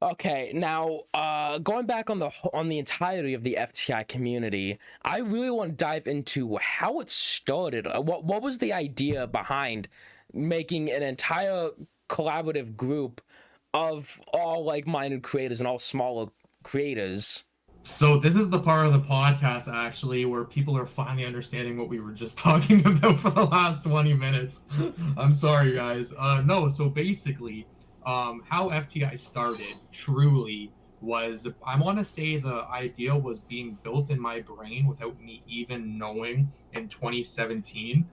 Okay, now going back on the entirety of the FTI community, I really want to dive into how it started. What was the idea behind making an entire collaborative group of all like-minded creators and all smaller creators? So this is the part of the podcast actually where people are finally understanding what we were just talking about for the last 20 minutes. I'm sorry guys. No, so basically, how FTI started truly was I want to say the idea was being built in my brain without me even knowing in 2017.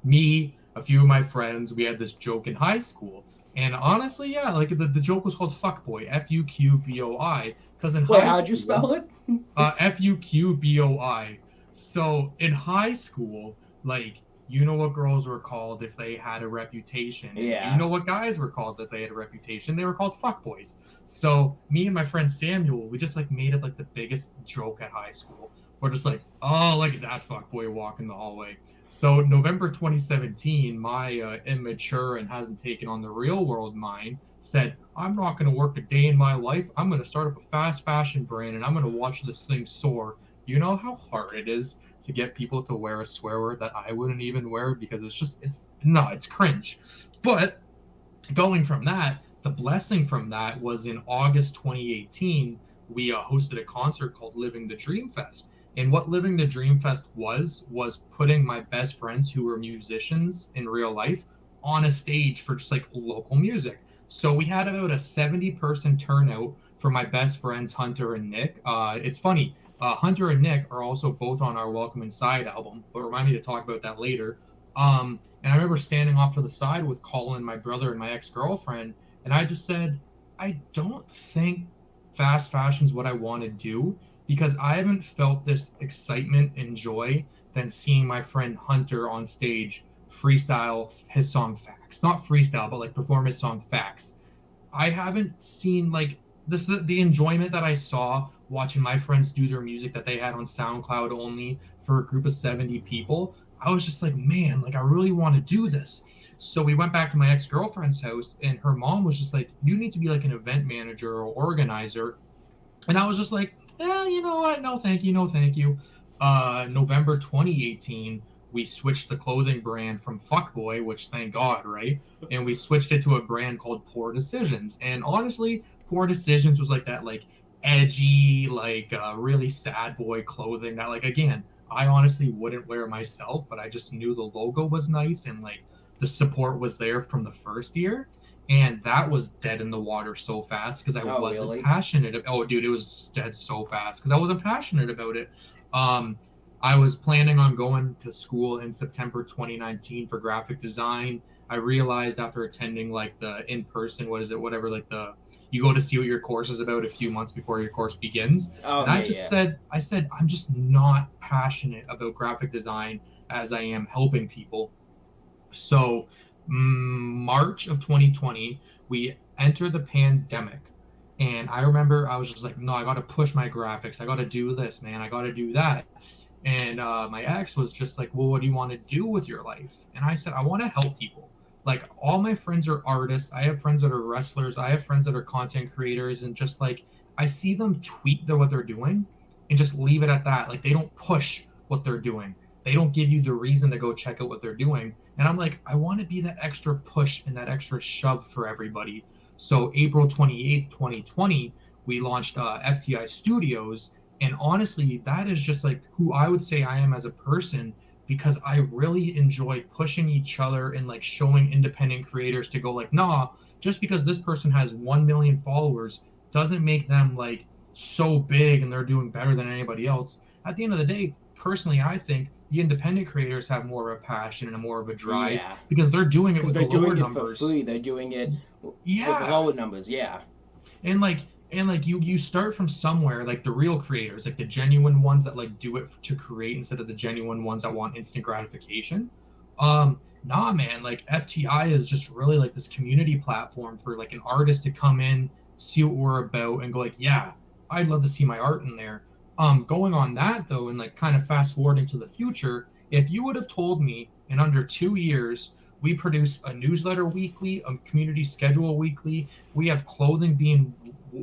Me, a few of my friends, we had this joke in high school. And honestly, yeah, like the joke was called fuckboy, Fuqboi, because in Wait, high how'd you school, spell it? Fuqboi. So in high school, like you know what girls were called if they had a reputation, and you Yeah. know what guys were called if they had a reputation. They were called fuckboys. So me and my friend Samuel, we just like made it like the biggest joke at high school. We're just like, oh, look at that fuckboy walking the hallway. So November 2017, my immature and hasn't taken on the real world mind said, I'm not going to work a day in my life. I'm going to start up a fast fashion brand and I'm going to watch this thing soar. You know how hard it is to get people to wear a swear word that I wouldn't even wear because it's cringe. But going from that, the blessing from that was in August 2018, we hosted a concert called Living the Dream Fest. And what Living the Dream Fest was putting my best friends who were musicians in real life on a stage for just like local music. So we had about a 70-person turnout for my best friends, Hunter and Nick. It's funny, Hunter and Nick are also both on our Welcome Inside album, but remind me to talk about that later. And I remember standing off to the side with Colin, my brother, and my ex girlfriend, and I just said, I don't think fast fashion is what I want to do because I haven't felt this excitement and joy than seeing my friend Hunter on stage freestyle his song Facts. Not freestyle, but like perform his song Facts. I haven't seen like this the enjoyment that I saw watching my friends do their music that they had on SoundCloud only for a group of 70 people. I was just like, man, like I really want to do this. So we went back to my ex-girlfriend's house and her mom was just like, you need to be like an event manager or organizer. And I was just like, yeah, you know what? No, thank you. No, thank you. November 2018, we switched the clothing brand from Fuckboy, which thank God, right? And we switched it to a brand called Poor Decisions. And honestly, Poor Decisions was like that, like edgy, like really sad boy clothing that, like, again, I honestly wouldn't wear myself, but I just knew the logo was nice and like the support was there from the first year, and that was dead in the water so fast because I Oh, wasn't really? passionate. Oh, dude, it was dead so fast because I wasn't passionate about it. Um, I was planning on going to school in September 2019 for graphic design. I realized after attending like the in person, what is it, whatever, like the you go to see what your course is about a few months before your course begins. Oh, And I yeah, just yeah. said, I'm just not passionate about graphic design as I am helping people. So, March of 2020, we entered the pandemic. And I remember I was just like, no, I got to push my graphics. I got to do this, man. I got to do that. And my ex was just like, well, what do you want to do with your life? And I said, I want to help people. Like, all my friends are artists. I have friends that are wrestlers. I have friends that are content creators. And just like, I see them tweet what they're doing and just leave it at that. Like, they don't push what they're doing, they don't give you the reason to go check out what they're doing. And I'm like, I want to be that extra push and that extra shove for everybody. So April 28th, 2020, we launched FTI Studios. And honestly, that is just like who I would say I am as a person because I really enjoy pushing each other and like showing independent creators to go like, nah, just because this person has 1 million followers doesn't make them like so big and they're doing better than anybody else. At the end of the day, personally, I think the independent creators have more of a passion and a more of a drive Yeah. because they're doing it Because with they're the lower doing it for numbers. free. They're doing it with Yeah. lower numbers. Yeah. And like you start from somewhere, like the real creators, like the genuine ones that like do it to create instead of the genuine ones that want instant gratification. Nah, man, like FTI is just really like this community platform for like an artist to come in, see what we're about, and go like, yeah, I'd love to see my art in there. Going on that though, and like kind of fast forwarding to the future, if you would have told me in under 2 years we produce a newsletter weekly, a community schedule weekly, we have clothing being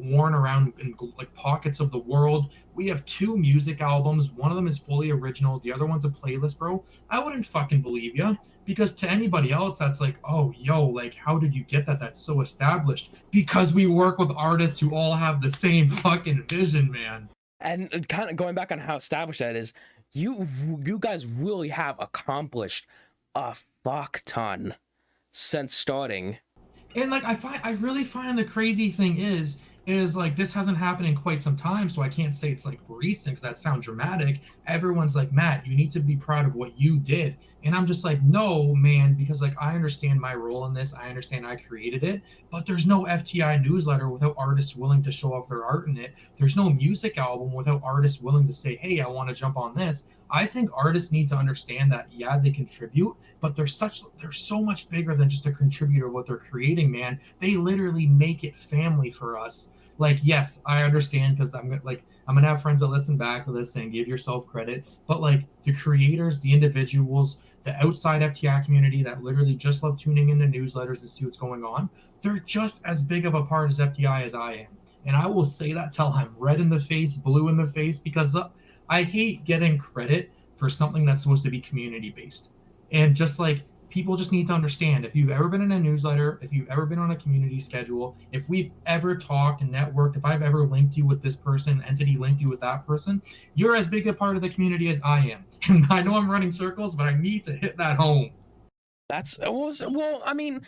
worn around in like pockets of the world. We have 2 music albums. One of them is fully original. The other one's a playlist, bro. I wouldn't fucking believe you, because to anybody else, that's like, oh, yo, like, how did you get that? That's so established. Because we work with artists who all have the same fucking vision, man. And kind of going back on how established that is, you guys really have accomplished a fuck ton since starting. And like I really find the crazy thing is like this hasn't happened in quite some time, so I can't say it's like recent, because that sounds dramatic. Everyone's like, Matt, you need to be proud of what you did. And I'm just like, no, man, because like I understand my role in this. I understand I created it, but there's no FTI newsletter without artists willing to show off their art in it. There's no music album without artists willing to say, hey, I want to jump on this. I think artists need to understand that, yeah, they contribute, but they're so much bigger than just a contributor what they're creating, man. They literally make it family for us. Like, yes, I understand, because I'm gonna have friends that listen back to this and give yourself credit, but like the creators, the individuals, the outside FTI community that literally just love tuning into newsletters and see what's going on, they're just as big of a part as FTI as I am. And I will say that till I'm red in the face, blue in the face, because I hate getting credit for something that's supposed to be community based. And just like, people just need to understand, if you've ever been in a newsletter, if you've ever been on a community schedule, if we've ever talked and networked, if I've ever linked you with this person, entity linked you with that person, you're as big a part of the community as I am. And I know I'm running circles, but I need to hit that home. Well, I mean,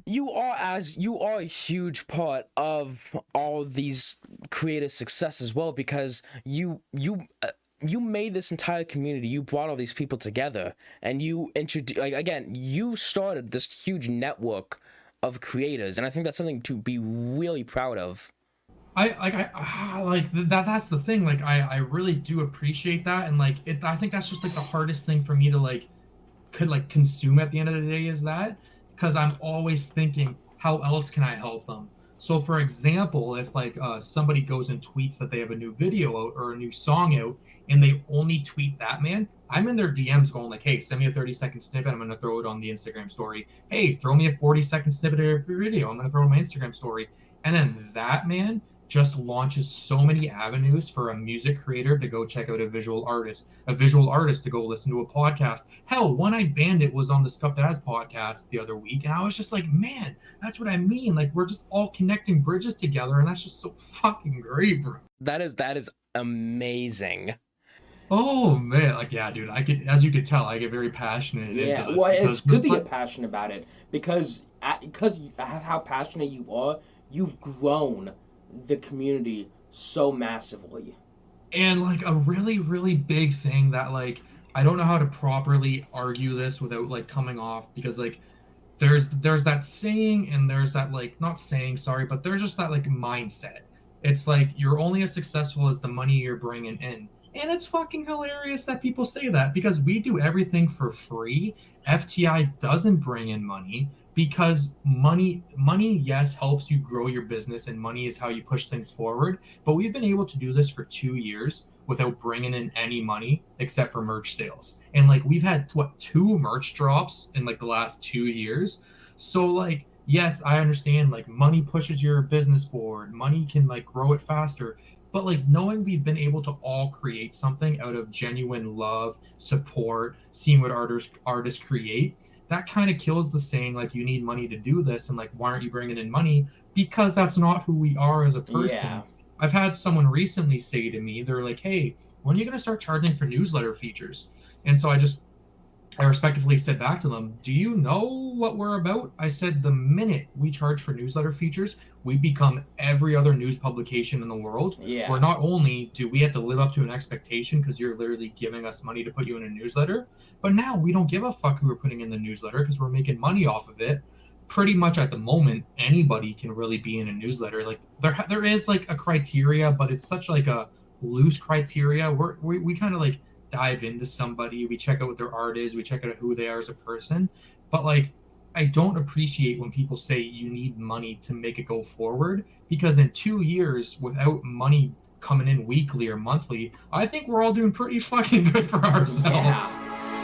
you are a huge part of all these creative success as well, because you made this entire community. You brought all these people together, and you introduced, like, again, you started this huge network of creators, and I think that's something to be really proud of. That's the thing. Like, I really do appreciate that, and like it. I think that's just like the hardest thing for me to could consume at the end of the day, is that, because I'm always thinking, how else can I help them? So for example, if somebody goes and tweets that they have a new video out or a new song out, and they only tweet that, man, I'm in their DMs going like, hey, send me a 30-second snippet, I'm gonna throw it on the Instagram story. Hey, throw me a 40-second snippet of your video, I'm gonna throw it on my Instagram story. And then that, man, just launches so many avenues for a music creator to go check out a visual artist to go listen to a podcast. Hell, One Eyed Bandit was on the Scuffed Ass podcast the other week, and I was just like, man, that's what I mean. Like, we're just all connecting bridges together, and that's just so fucking great, bro. That is amazing. Oh man, like, yeah, dude, as you could tell, I get very passionate into this. Well, it's good to get passionate about it, because how passionate you are, you've grown the community so massively. And like a really, really big thing that, like, I don't know how to properly argue this without like coming off, because like there's that saying, and there's that, like, not saying, sorry, but there's just that like mindset. It's like, you're only as successful as the money you're bringing in. And it's fucking hilarious that people say that, because we do everything for free. FTI doesn't bring in money, because money, yes, helps you grow your business, and money is how you push things forward. But we've been able to do this for 2 years without bringing in any money except for merch sales. And like, we've had 2 merch drops in like the last 2 years. So like, yes, I understand, like, money pushes your business forward. Money can like grow it faster. But like, knowing we've been able to all create something out of genuine love, support, seeing what artists create, that kind of kills the saying like, you need money to do this, and like, why aren't you bringing in money? Because that's not who we are as a person. Yeah. I've had someone recently say to me, they're like, hey, when are you going to start charging for newsletter features? And so I respectively said back to them, do you know what we're about? I said, the minute we charge for newsletter features, we become every other news publication in the world. Yeah. Where not only do we have to live up to an expectation, because you're literally giving us money to put you in a newsletter, but now we don't give a fuck who we're putting in the newsletter, because we're making money off of it. Pretty much at the moment, anybody can really be in a newsletter. Like, there is like a criteria, but it's such like a loose criteria. We kind of like dive into somebody, we check out what their art is, we check out who they are as a person. But like, I don't appreciate when people say you need money to make it go forward, because in 2 years without money coming in weekly or monthly, I think we're all doing pretty fucking good for ourselves. Yeah.